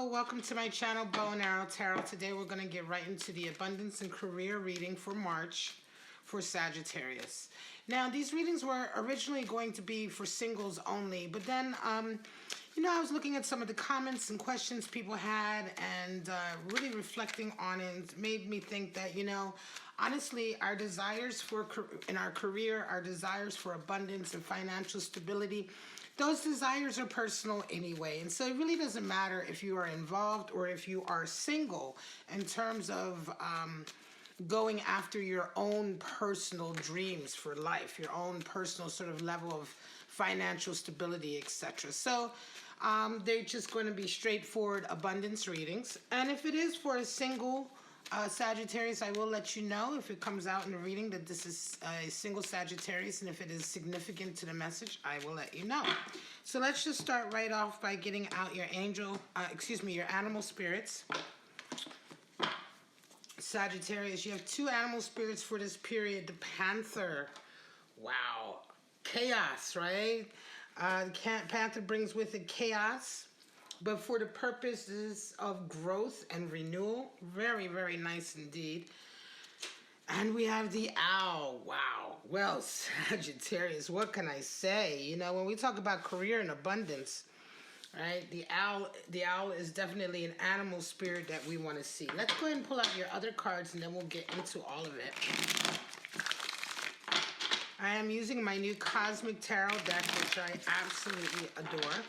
Hello, welcome to my channel, Bow and Arrow Tarot. Today we're going to get right into the abundance and career reading for March for Sagittarius. Now, these readings were originally going to be for singles only, but then, I was looking at some of the comments and questions people had and really reflecting on it made me think that, honestly, our desires in our career, our desires for abundance and financial stability, those desires are personal anyway. And so it really doesn't matter if you are involved or if you are single in terms of going after your own personal dreams for life, your own personal sort of level of financial stability, etc. So they're just going to be straightforward abundance readings. And if it is for a single Sagittarius, I will let you know if it comes out in the reading that this is a single Sagittarius, and if it is significant to the message, I will let you know. So let's just start right off by getting out your your animal spirits. Sagittarius, you have two animal spirits for this period. The Panther. Wow. Chaos, right? The Panther brings with it chaos, but for the purposes of growth and renewal. Very, very nice indeed. And we have the Owl. Wow. Well, Sagittarius, what can I say? When we talk about career and abundance, right? The owl is definitely an animal spirit that we want to see. Let's go ahead and pull out your other cards, and then we'll get into all of it. I am using my new Cosmic Tarot deck, which I absolutely adore.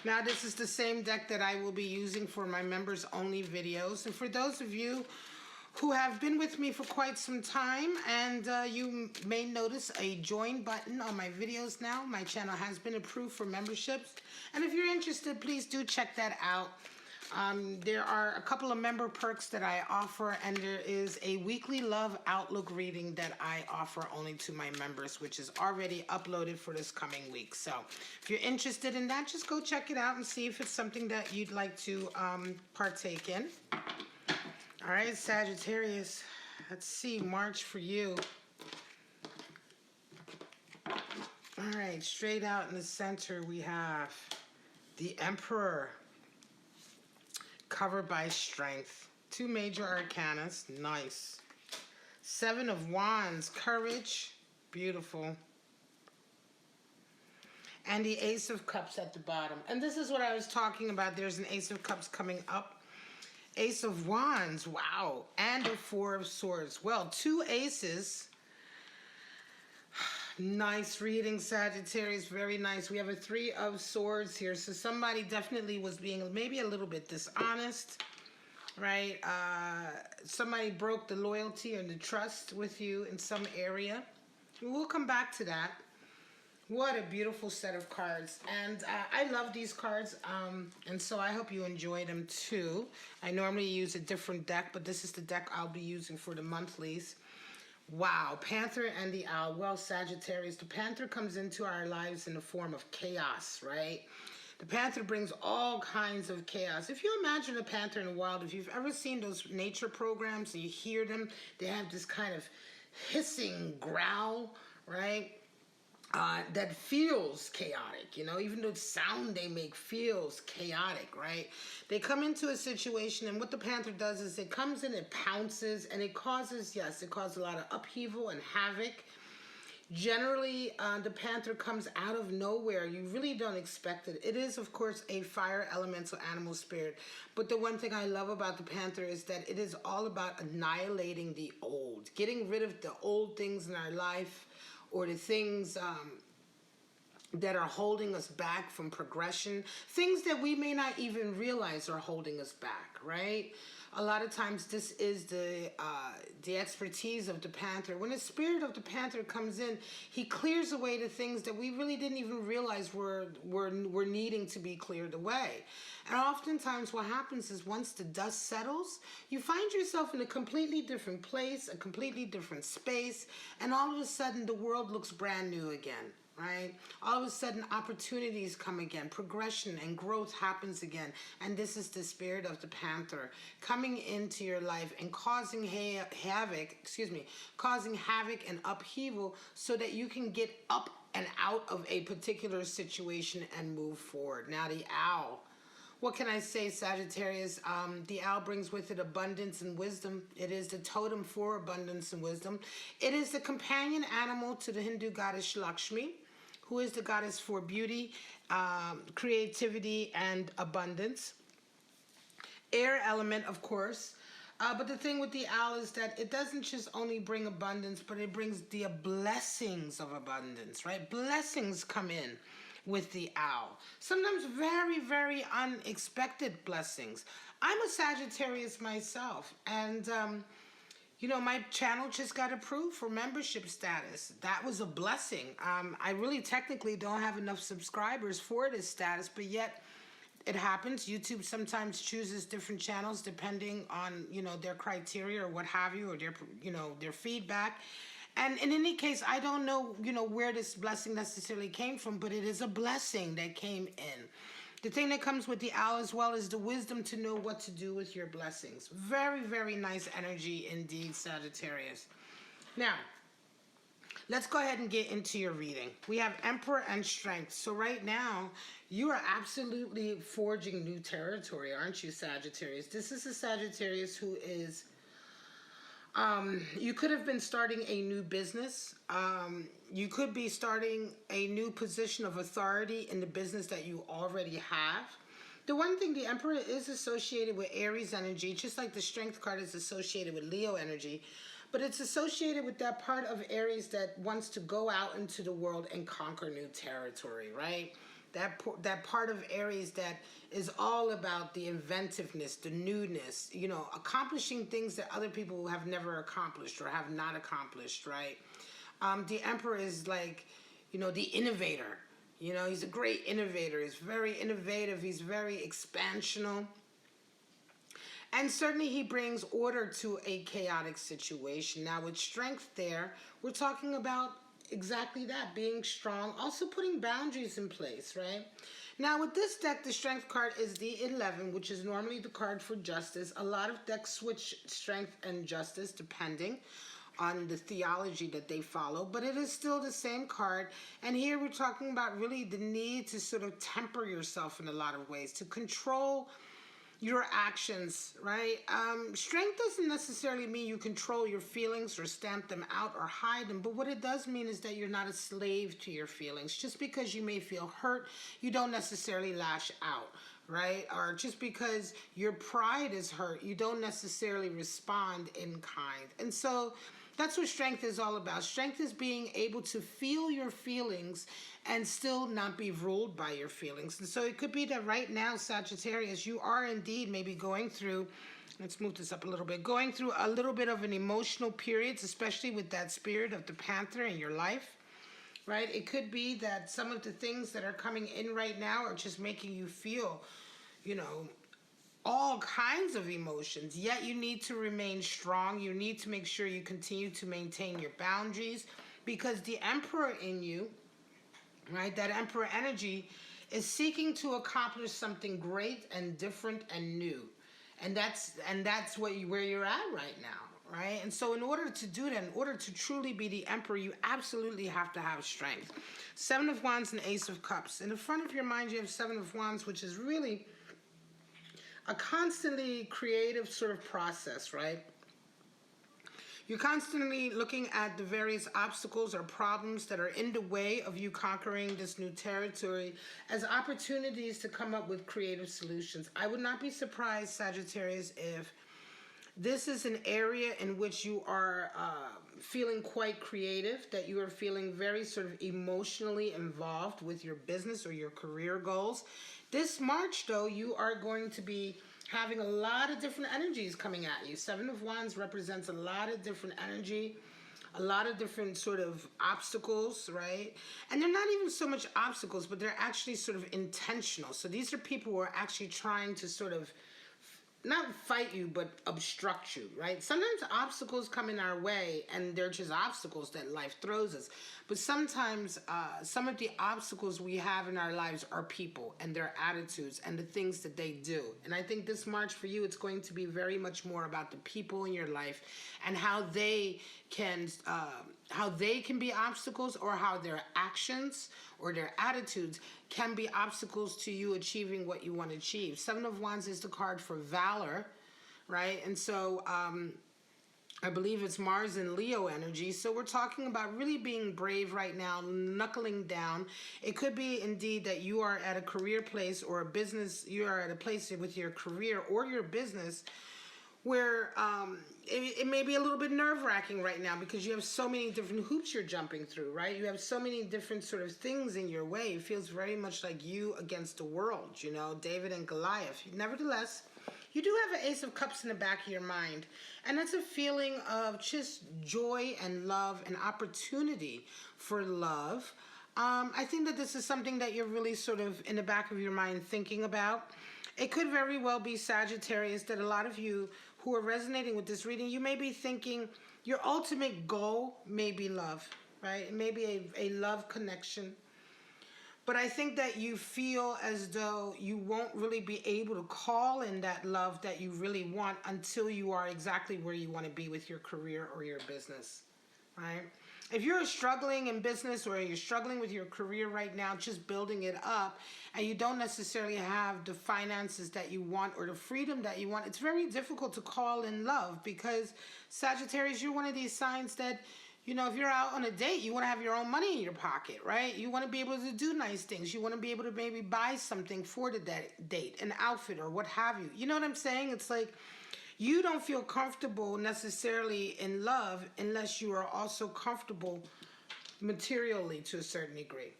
Now, this is the same deck that I will be using for my members only videos. And for those of you who have been with me for quite some time, and you may notice a join button on my videos now. My channel has been approved for memberships. And if you're interested, please do check that out. There are a couple of member perks that I offer, and there is a weekly love outlook reading that I offer only to my members, which is already uploaded for this coming week. So if you're interested in that, just go check it out and see if it's something that you'd like to partake in. All right, Sagittarius, let's see, March for you. All right, straight out in the center, we have the Emperor. Covered by strength. Two major arcanas. Nice. Seven of Wands. Courage. Beautiful. And the Ace of Cups at the bottom. And this is what I was talking about. There's an Ace of Cups coming up. Ace of Wands. Wow. And a Four of Swords. Well, two aces. Nice reading, Sagittarius. Very nice. We have a Three of Swords here. So somebody definitely was being maybe a little bit dishonest, right? Somebody broke the loyalty and the trust with you in some area. We'll come back to that. What a beautiful set of cards. And I love these cards. And so I hope you enjoy them too. I normally use a different deck, but this is the deck I'll be using for the monthlies. Wow, Panther and the Owl. Well, Sagittarius, the Panther comes into our lives in the form of chaos, right? The Panther brings all kinds of chaos. If you imagine a panther in the wild, if you've ever seen those nature programs and you hear them, they have this kind of hissing growl, right? That feels chaotic, even though the sound they make feels chaotic, right? They come into a situation, and what the Panther does is it comes in, it pounces, and it causes a lot of upheaval and havoc. Generally, the Panther comes out of nowhere. You really don't expect it. It is, of course, a fire elemental animal spirit. But the one thing I love about the Panther is that it is all about annihilating the old, getting rid of the old things in our life, or the things that are holding us back from progression, things that we may not even realize are holding us back, right? A lot of times this is the expertise of the Panther. When the spirit of the Panther comes in, he clears away the things that we really didn't even realize were needing to be cleared away. And oftentimes what happens is once the dust settles, you find yourself in a completely different place, a completely different space, and all of a sudden the world looks brand new again. right? All of a sudden, opportunities come again, progression and growth happens again. And this is the spirit of the panther coming into your life and causing causing havoc and upheaval so that you can get up and out of a particular situation and move forward. Now, the owl. What can I say, Sagittarius? The owl brings with it abundance and wisdom. It is the totem for abundance and wisdom. It is the companion animal to the Hindu goddess Lakshmi, who is the goddess for beauty, creativity, and abundance. Air element, of course. But the thing with the owl is that it doesn't just only bring abundance, but it brings the blessings of abundance, right? Blessings come in with the owl. Sometimes very, very unexpected blessings. I'm a Sagittarius myself, and you know, my channel just got approved for membership status. That was a blessing. I really technically don't have enough subscribers for this status, but yet it happens. YouTube sometimes chooses different channels depending on, you know, their criteria or what have you, or their, you know, their feedback. And in any case, I don't know, you know, where this blessing necessarily came from, but it is a blessing that came in. The thing that comes with the owl as well is the wisdom to know what to do with your blessings. Very, very nice energy indeed, Sagittarius. Now, let's go ahead and get into your reading. We have Emperor and Strength. So right now, you are absolutely forging new territory, aren't you, Sagittarius? This is a Sagittarius who is... you could have been starting a new business. You could be starting a new position of authority in the business that you already have. The one thing, the Emperor is associated with Aries energy, just like the Strength card is associated with Leo energy. But it's associated with that part of Aries that wants to go out into the world and conquer new territory, right? That part of Aries that is all about the inventiveness, the newness, you know, accomplishing things that other people have never accomplished or have not accomplished, right? The Emperor is like, you know, the innovator. You know, he's a great innovator. He's very innovative. He's very expansional. And certainly he brings order to a chaotic situation. Now, with Strength there, we're talking about exactly that, being strong, also putting boundaries in place, right? Now, with this deck, the Strength card is the 11, which is normally the card for justice. A lot of decks switch Strength and Justice depending on the theology that they follow, but it is still the same card. And here we're talking about really the need to sort of temper yourself in a lot of ways, to control your actions, right? Strength doesn't necessarily mean you control your feelings or stamp them out or hide them, but what it does mean is that you're not a slave to your feelings. Just because you may feel hurt, you don't necessarily lash out, right? Or just because your pride is hurt, you don't necessarily respond in kind. And so that's what Strength is all about. Strength is being able to feel your feelings and still not be ruled by your feelings. And so it could be that right now, Sagittarius, you are indeed maybe going through, let's move this up a little bit, going through a little bit of an emotional period, especially with that spirit of the Panther in your life, right? It could be that some of the things that are coming in right now are just making you feel, you know, all kinds of emotions, yet you need to remain strong. You need to make sure you continue to maintain your boundaries, because the Emperor in you, right, that Emperor energy is seeking to accomplish something great and different and new. And that's where you're at right now, right? And so in order to do that, in order to truly be the Emperor, you absolutely have to have strength. Seven of Wands and Ace of Cups. In the front of your mind, you have Seven of Wands, which is really a constantly creative sort of process, right? You're constantly looking at the various obstacles or problems that are in the way of you conquering this new territory as opportunities to come up with creative solutions. I would not be surprised, Sagittarius, if this is an area in which you are feeling quite creative, that you are feeling very sort of emotionally involved with your business or your career goals. This March, though, you are going to be having a lot of different energies coming at you. Seven of Wands represents a lot of different energy, a lot of different sort of obstacles, right? And they're not even so much obstacles, but they're actually sort of intentional. So these are people who are actually trying to sort of not fight you, but obstruct you, right? Sometimes obstacles come in our way, and they're just obstacles that life throws us. But sometimes some of the obstacles we have in our lives are people and their attitudes and the things that they do. And I think this March for you, it's going to be very much more about the people in your life and how they can be obstacles, or how their actions or their attitudes can be obstacles to you achieving what you want to achieve. Seven of Wands is the card for valor, right? And so I believe it's Mars and Leo energy. So we're talking about really being brave right now, knuckling down. It could be indeed that you are at a career place or a business, you are at a place with your career or your business where it may be a little bit nerve-wracking right now because you have so many different hoops you're jumping through, right? You have so many different sort of things in your way. It feels very much like you against the world, you know, David and Goliath. Nevertheless, you do have an Ace of Cups in the back of your mind, and that's a feeling of just joy and love and opportunity for love. I think that this is something that you're really sort of in the back of your mind thinking about. It could very well be, Sagittarius, that a lot of you who are resonating with this reading, you may be thinking your ultimate goal may be love, right? It may be a love connection. But I think that you feel as though you won't really be able to call in that love that you really want until you are exactly where you want to be with your career or your business, right? If you're struggling in business or you're struggling with your career right now, just building it up, and you don't necessarily have the finances that you want or the freedom that you want, it's very difficult to call in love because, Sagittarius, you're one of these signs that, you know, if you're out on a date, you want to have your own money in your pocket, right? You want to be able to do nice things. You want to be able to maybe buy something for the date, an outfit or what have you. You know what I'm saying? It's like you don't feel comfortable necessarily in love unless you are also comfortable materially to a certain degree.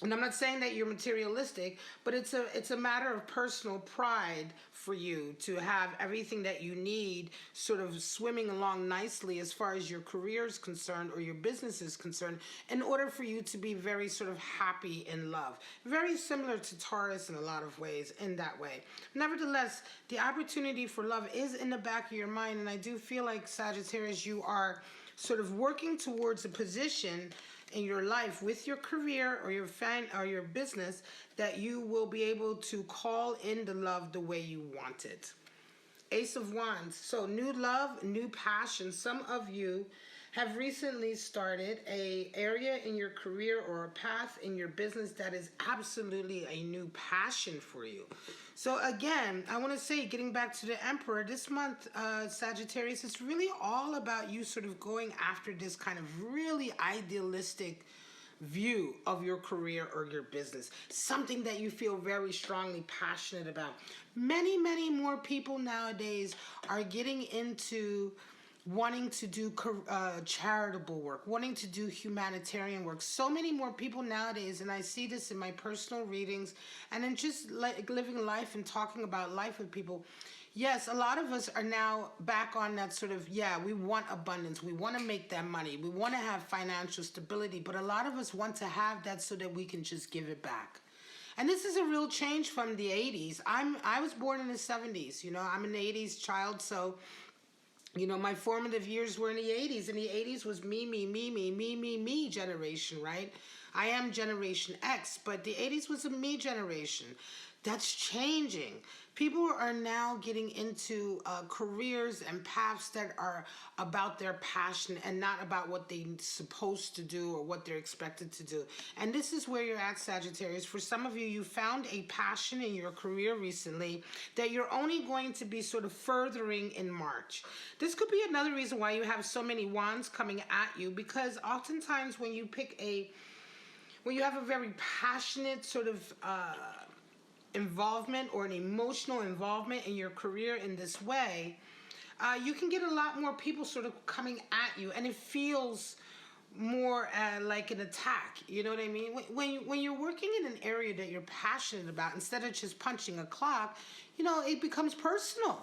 And I'm not saying that you're materialistic, but it's a matter of personal pride for you to have everything that you need sort of swimming along nicely as far as your career is concerned or your business is concerned, in order for you to be very sort of happy in love. Very similar to Taurus in a lot of ways in that way. Nevertheless, the opportunity for love is in the back of your mind, and I do feel like, Sagittarius, you are sort of working towards a position in your life with your career or your business that you will be able to call in the love the way you want it. Ace of Wands. So new love, new passion. Some of you have recently started an area in your career or a path in your business that is absolutely a new passion for you. So again, I want to say, getting back to the Emperor, this month, Sagittarius, it's really all about you sort of going after this kind of really idealistic view of your career or your business. Something that you feel very strongly passionate about. Many, many more people nowadays are getting into wanting to do charitable work, wanting to do humanitarian work. So many more people nowadays, and I see this in my personal readings and in just like living life and talking about life with people. Yes, a lot of us are now back on that sort of, yeah, we want abundance. We want to make that money. We want to have financial stability. But a lot of us want to have that so that we can just give it back. And this is a real change from the 80s. I was born in the 70s. You know, I'm an 80s child, so you know, my formative years were in the 80s, and the 80s was me generation, right? I am Generation X, but the 80s was a me generation. That's changing. People are now getting into careers and paths that are about their passion and not about what they're supposed to do or what they're expected to do. And this is where you're at, Sagittarius. For some of you, you found a passion in your career recently that you're only going to be sort of furthering in March. This could be another reason why you have so many wands coming at you, because oftentimes when you when you have a very passionate sort of involvement or an emotional involvement in your career in this way, you can get a lot more people sort of coming at you, and it feels more like an attack. You know what I mean? When you're working in an area that you're passionate about, instead of just punching a clock, you know, it becomes personal.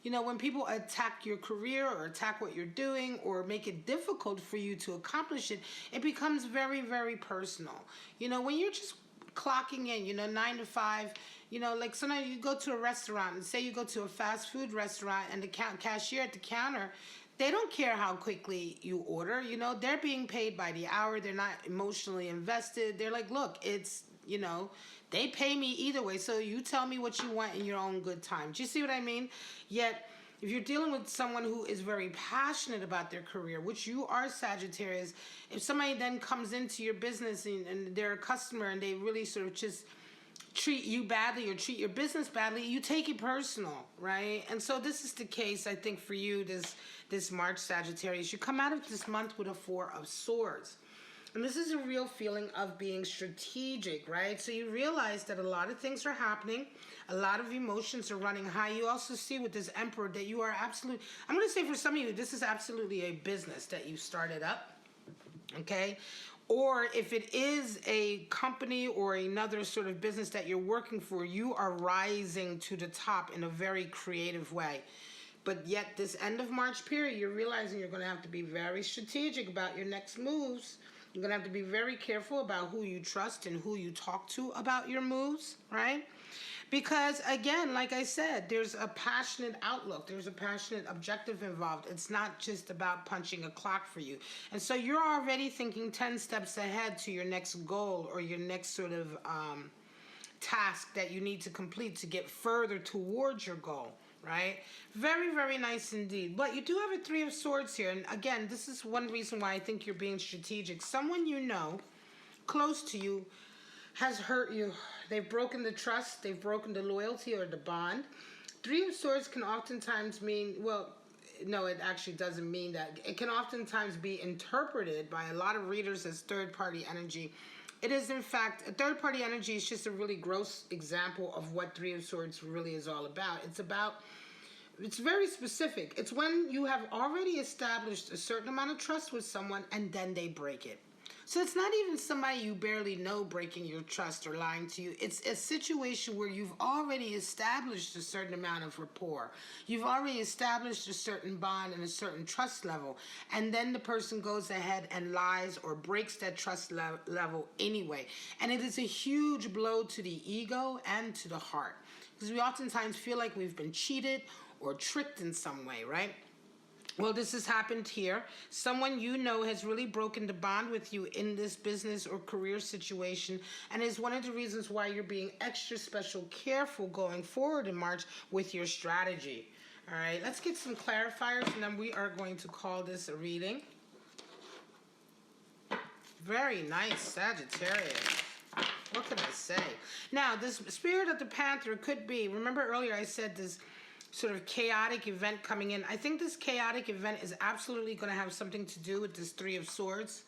You know, when people attack your career or attack what you're doing or make it difficult for you to accomplish it, it becomes very, very personal. You know, when you're just clocking in, you know, 9 to 5, You know, like sometimes you go to a restaurant and say you go to a fast food restaurant and the cashier at the counter, they don't care how quickly you order. You know, they're being paid by the hour. They're not emotionally invested. They're like, look, it's, you know, they pay me either way. So you tell me what you want in your own good time. Do you see what I mean? Yet, if you're dealing with someone who is very passionate about their career, which you are, Sagittarius, if somebody then comes into your business and they're a customer and they really sort of just treat you badly or treat your business badly, you take it personal, right? And so this is the case, I think, for you this March, Sagittarius. You come out of this month with a Four of Swords. And this is a real feeling of being strategic, right? So you realize that a lot of things are happening. A lot of emotions are running high. You also see with this Emperor that you are absolutely, I'm going to say for some of you, this is absolutely a business that you started up, okay? Or if it is a company or another sort of business that you're working for, you are rising to the top in a very creative way. But yet this end of March period, you're realizing you're going to have to be very strategic about your next moves. You're going to have to be very careful about who you trust and who you talk to about your moves, right? Because, again, like I said, there's a passionate outlook. There's a passionate objective involved. It's not just about punching a clock for you. And so you're already thinking 10 steps ahead to your next goal or your next sort of task that you need to complete to get further towards your goal. Right? Very, very nice indeed. But you do have a Three of Swords here. And again, this is one reason why I think you're being strategic. Someone you know, close to you, has hurt you. They've broken the trust. They've broken the loyalty or the bond. Three of Swords can oftentimes mean, well, no, it actually doesn't mean that. It can oftentimes be interpreted by a lot of readers as third-party energy. It is, in fact, a third-party energy is just a really gross example of what Three of Swords really is all about. It's very specific. It's when you have already established a certain amount of trust with someone and then they break it. So it's not even somebody you barely know breaking your trust or lying to you. It's a situation where you've already established a certain amount of rapport. You've already established a certain bond and a certain trust level. And then the person goes ahead and lies or breaks that trust level anyway. And it is a huge blow to the ego and to the heart. Because we oftentimes feel like we've been cheated or tricked in some way, right? Well, this has happened here. Someone you know has really broken the bond with you in this business or career situation and is one of the reasons why you're being extra special careful going forward in March with your strategy. All right, let's get some clarifiers and then we are going to call this a reading. Very nice, Sagittarius. What can I say? Now, this Spirit of the Panther could be, remember earlier I said this sort of chaotic event coming in. I think this chaotic event is absolutely going to have something to do with this Three of Swords,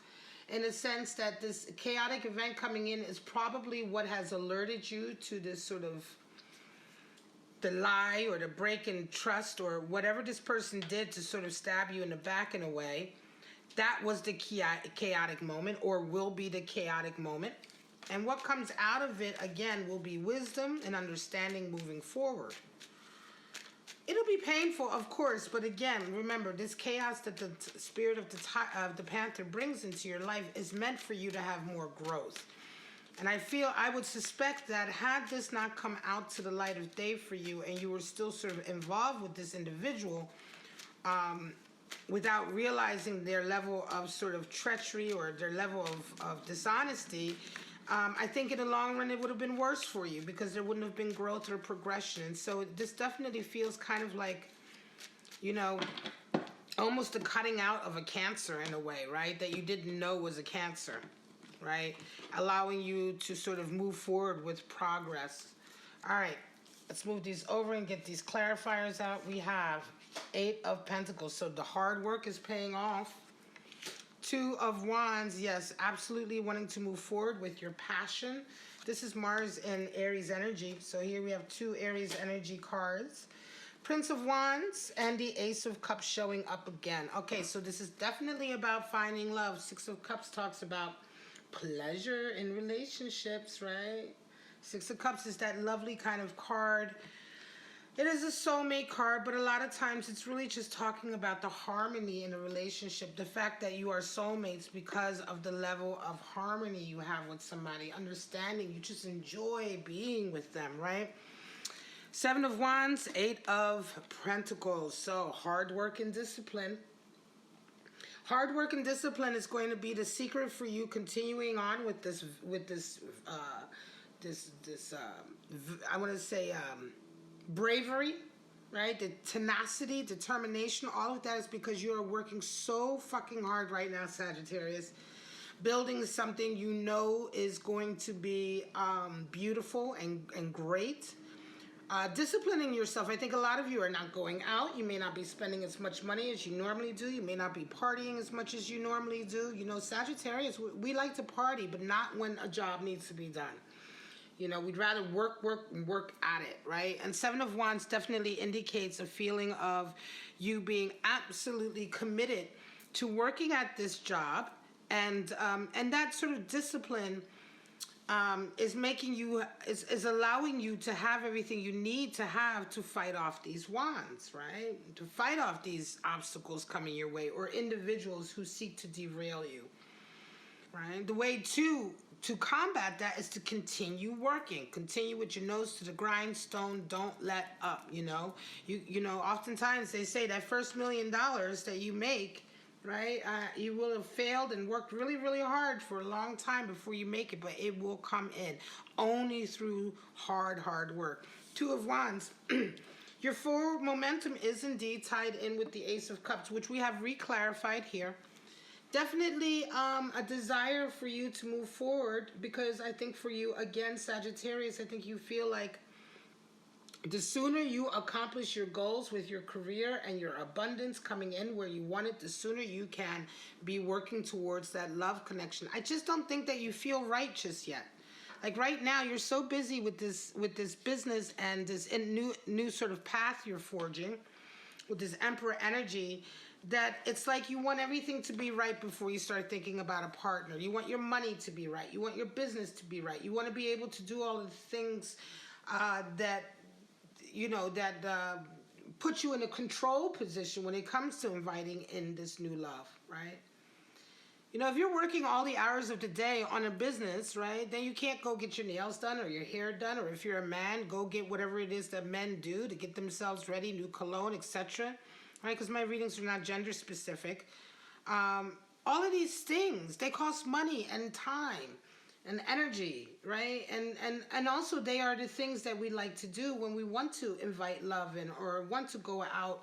in a sense that this chaotic event coming in is probably what has alerted you to this sort of the lie or the break in trust or whatever this person did to sort of stab you in the back in a way. That was the chaotic moment or will be the chaotic moment. And what comes out of it, again, will be wisdom and understanding moving forward. It'll be painful, of course, but again, remember, this chaos that the Spirit of the Panther brings into your life is meant for you to have more growth. And I would suspect that had this not come out to the light of day for you and you were still sort of involved with this individual without realizing their level of sort of treachery or their level of dishonesty, I think in the long run it would have been worse for you because there wouldn't have been growth or progression. And so this definitely feels kind of like, you know, almost a cutting out of a cancer in a way, right? That you didn't know was a cancer, right? Allowing you to sort of move forward with progress. All right, let's move these over and get these clarifiers out. We have 8 of Pentacles, so the hard work is paying off. 2 of Wands, yes, absolutely wanting to move forward with your passion. This is Mars and Aries energy. So here we have 2 Aries energy cards. Prince of Wands and the Ace of Cups showing up again. Okay, so this is definitely about finding love. 6 of Cups talks about pleasure in relationships, right? 6 of Cups is that lovely kind of card It is a soulmate card, but a lot of times it's really just talking about the harmony in a relationship. The fact that you are soulmates because of the level of harmony you have with somebody, understanding. You just enjoy being with them, right? Seven of Wands, Eight of Pentacles. So hard work and discipline. Hard work and discipline is going to be the secret for you continuing on with I want to say bravery, right? The tenacity, determination, all of that is because you are working so fucking hard right now, Sagittarius. Building something you know is going to be beautiful and great. Disciplining yourself. I think a lot of you are not going out. You may not be spending as much money as you normally do. You may not be partying as much as you normally do. You know, Sagittarius, we like to party, but not when a job needs to be done. You know, we'd rather work at it, right? And Seven of Wands definitely indicates a feeling of you being absolutely committed to working at this job, and that sort of discipline is making you, is allowing you to have everything you need to have to fight off these wands, right? To fight off these obstacles coming your way, or individuals who seek to derail you, right? The way to combat that is to continue working, continue with your nose to the grindstone. Don't let up. You know, you know, oftentimes they say that first $1 million that you make, right? You will have failed and worked really, really hard for a long time before you make it, but it will come in only through hard work. Two of Wands. Your forward momentum is indeed tied in with the Ace of Cups, which we have re-clarified here. Definitely a desire for you to move forward, because I think for you, again, Sagittarius, I think you feel like the sooner you accomplish your goals with your career and your abundance coming in where you want it, the sooner you can be working towards that love connection. I just don't think that you feel right just yet. Like right now, you're so busy with this business and this new sort of path you're forging with this Emperor energy, that it's like you want everything to be right before you start thinking about a partner. You want your money to be right. You want your business to be right. You want to be able to do all of the things that, you know, that put you in a control position when it comes to inviting in this new love, right? You know, if you're working all the hours of the day on a business, right, then you can't go get your nails done or your hair done, or if you're a man, go get whatever it is that men do to get themselves ready, new cologne, etc., right? Because my readings are not gender specific. All of these things, they cost money and time and energy, right? And also they are the things that we like to do when we want to invite love in, or want to go out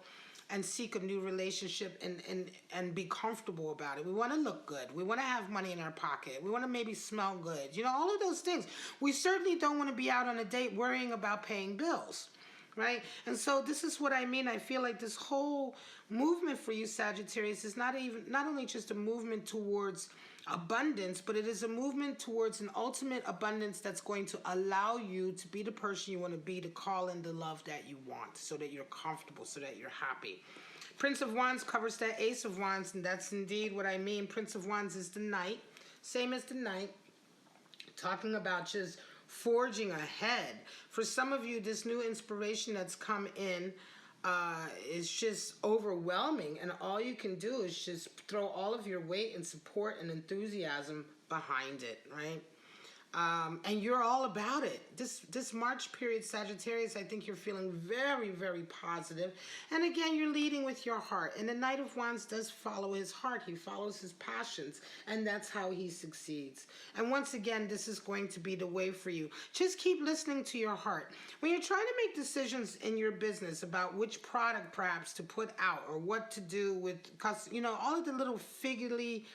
and seek a new relationship and be comfortable about it. We want to look good. We want to have money in our pocket. We want to maybe smell good. You know, all of those things. We certainly don't want to be out on a date worrying about paying bills, right? And so this is what I mean. I feel like this whole movement for you, Sagittarius, is not only just a movement towards abundance, but it is a movement towards an ultimate abundance that's going to allow you to be the person you want to be, to call in the love that you want, so that you're comfortable, so that you're happy. Prince of Wands covers that Ace of Wands, and that's indeed what I mean. Prince of Wands is the Knight, same as the Knight, talking about just forging ahead. For some of you, this new inspiration that's come in is just overwhelming, and all you can do is just throw all of your weight and support and enthusiasm behind it, right? And you're all about it. This March period, Sagittarius, I think you're feeling very, very positive. And again, you're leading with your heart. And the Knight of Wands does follow his heart. He follows his passions. And that's how he succeeds. And once again, this is going to be the way for you. Just keep listening to your heart. When you're trying to make decisions in your business about which product perhaps to put out, or what to do with, you know, all of the little figuratively,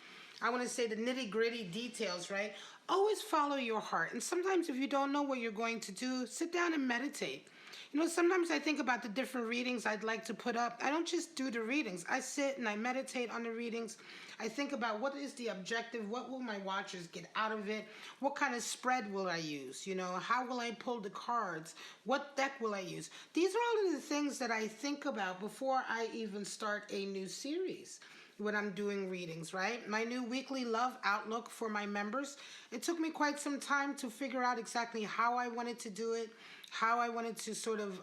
I want to say the nitty-gritty details, right? Always follow your heart. And sometimes if you don't know what you're going to do, sit down and meditate. You know, sometimes I think about the different readings I'd like to put up. I don't just do the readings. I sit and I meditate on the readings. I think about what is the objective, what will my watchers get out of it, what kind of spread will I use, you know, how will I pull the cards, what deck will I use. These are all of the things that I think about before I even start a new series when I'm doing readings, right? My new weekly love outlook for my members. It took me quite some time to figure out exactly how I wanted to do it, how I wanted to sort of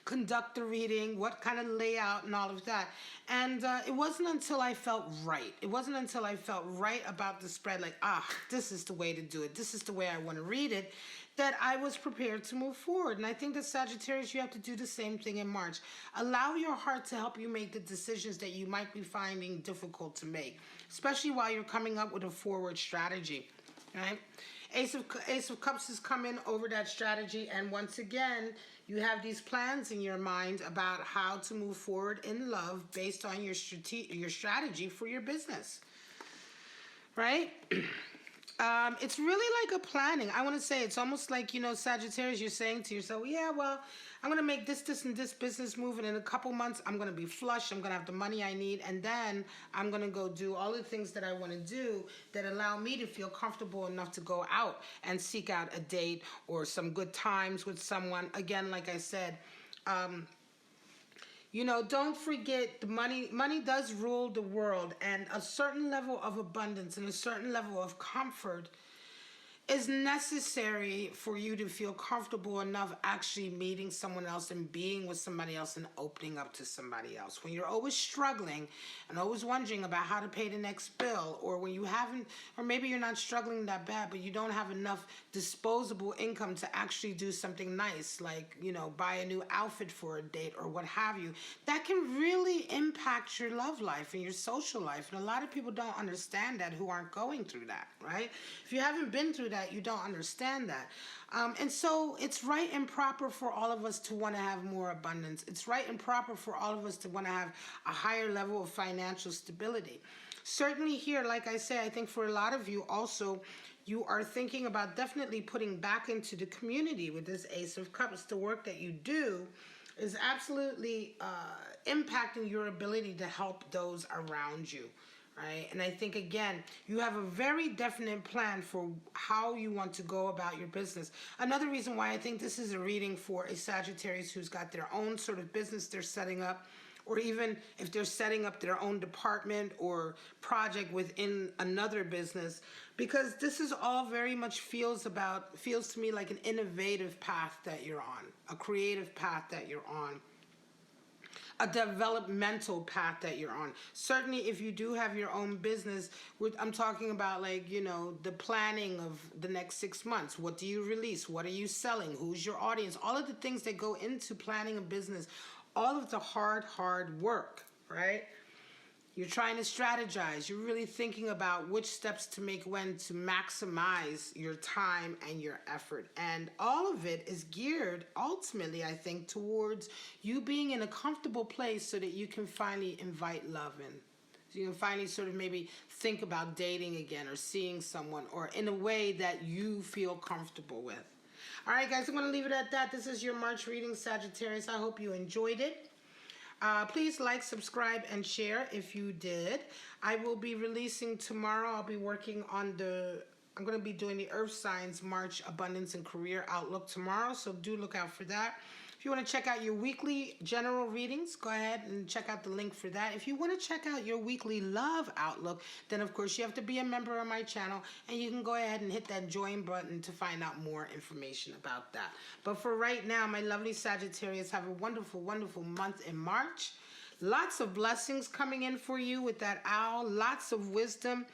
conduct the reading, what kind of layout and all of that. And it wasn't until I felt right. It wasn't until I felt right about the spread, like, this is the way to do it. This is the way I want to read it, that I was prepared to move forward. And I think that Sagittarius, you have to do the same thing in March. Allow your heart to help you make the decisions that you might be finding difficult to make, especially while you're coming up with a forward strategy, right? Ace of Cups is coming over that strategy, and once again, you have these plans in your mind about how to move forward in love based on your strategy for your business, right? It's really like a planning. I want to say it's almost like, Sagittarius, you're saying to yourself, yeah, well, I'm going to make this, and this business move, and in a couple months, I'm going to be flush. I'm going to have the money I need, and then I'm going to go do all the things that I want to do that allow me to feel comfortable enough to go out and seek out a date or some good times with someone. Again, like I said, don't forget the money. Money does rule the world, and a certain level of abundance and a certain level of comfort is necessary for you to feel comfortable enough actually meeting someone else and being with somebody else and opening up to somebody else. When you're always struggling and always wondering about how to pay the next bill, or when you haven't, or maybe you're not struggling that bad, but you don't have enough disposable income to actually do something nice, like, buy a new outfit for a date or what have you, that can really impact your love life and your social life. And a lot of people don't understand that, who aren't going through that, right? If you haven't been through that, you don't understand that. And so it's right and proper for all of us to want to have more abundance. It's right and proper for all of us to want to have a higher level of financial stability. Certainly here, like I say, I think for a lot of you also, you are thinking about definitely putting back into the community with this Ace of Cups. The work that you do is absolutely impacting your ability to help those around you. Right? And I think, again, you have a very definite plan for how you want to go about your business. Another reason why I think this is a reading for a Sagittarius who's got their own sort of business they're setting up, or even if they're setting up their own department or project within another business, because this is all very much feels to me like an innovative path that you're on, a creative path that you're on, a developmental path that you're on. Certainly, if you do have your own business, I'm talking about, like, the planning of the next 6 months. What do you release? What are you selling? Who's your audience? All of the things that go into planning a business, all of the hard work, right? You're trying to strategize. You're really thinking about which steps to make when to maximize your time and your effort. And all of it is geared ultimately, I think, towards you being in a comfortable place so that you can finally invite love in. So you can finally sort of maybe think about dating again or seeing someone, or in a way that you feel comfortable with. All right, guys, I'm going to leave it at that. This is your March reading, Sagittarius. I hope you enjoyed it. Please like, subscribe, and share if you did. I will be releasing tomorrow. I'm going to be doing the Earth Signs March Abundance and Career Outlook tomorrow, so do look out for that. If you want to check out your weekly general readings, go ahead and check out the link for that. If you want to check out your weekly love outlook, then of course you have to be a member of my channel, and you can go ahead and hit that join button to find out more information about that. But for right now, my lovely Sagittarius, have a wonderful, wonderful month in March. Lots of blessings coming in for you with that owl, lots of wisdom,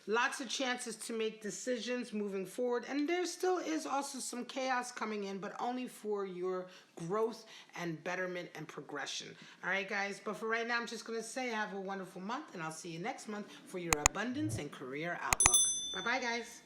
lots of chances to make decisions moving forward. And there still is also some chaos coming in, but only for your growth and betterment and progression. All right, guys. But for right now, I'm just going to say have a wonderful month, and I'll see you next month for your abundance and career outlook. Bye-bye, guys.